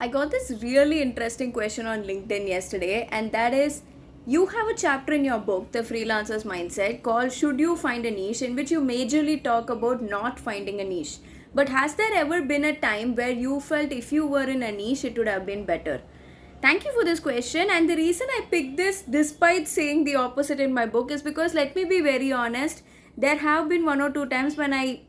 I got this really interesting question on LinkedIn yesterday, and that is you have a chapter in your book, The Freelancer's Mindset, called Should You Find a Niche, in which you majorly talk about not finding a niche. But has there ever been a time where you felt if you were in a niche, it would have been better? Thank you for this question. And the reason I picked this, despite saying the opposite in my book, is because let me be very honest, there have been one or two times when I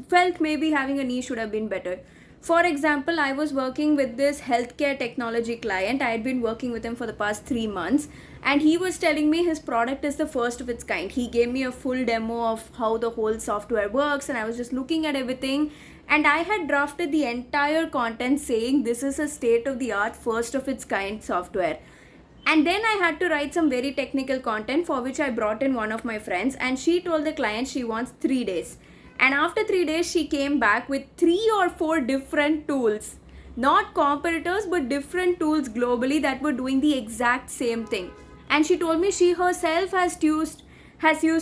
felt maybe having a niche should have been better. For example, I was working with this healthcare technology client. I had been working with him for the past 3 months, and he was telling me his product is the first of its kind. He gave me a full demo of how the whole software works, and I was just looking at everything. And I had drafted the entire content saying this is a state of the art, first of its kind software. And then I had to write some very technical content for which I brought in one of my friends, and she told the client she wants 3 days. And after 3 days, she came back with 3 or 4 different tools, not competitors, but different tools globally that were doing the exact same thing. And she told me she herself has used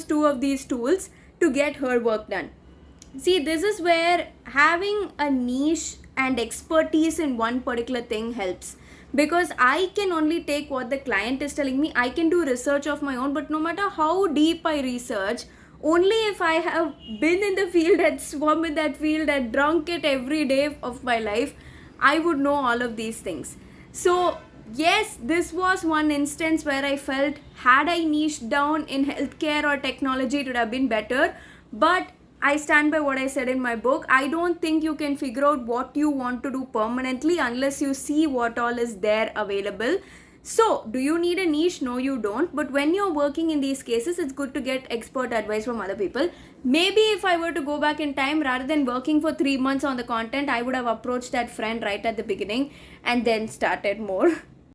2 of these tools to get her work done. See, this is where having a niche and expertise in one particular thing helps, because I can only take what the client is telling me. I can do research of my own, but no matter how deep I research, only if I have been in the field and swum in that field and drunk it every day of my life, I would know all of these things. So yes, this was one instance where I felt had I niched down in healthcare or technology, it would have been better. But I stand by what I said in my book. I don't think you can figure out what you want to do permanently unless you see what all is there available. So, do you need a niche? No, you don't. But when you're working in these cases, it's good to get expert advice from other people. Maybe if I were to go back in time, rather than working for 3 months on the content, I would have approached that friend right at the beginning and then started more.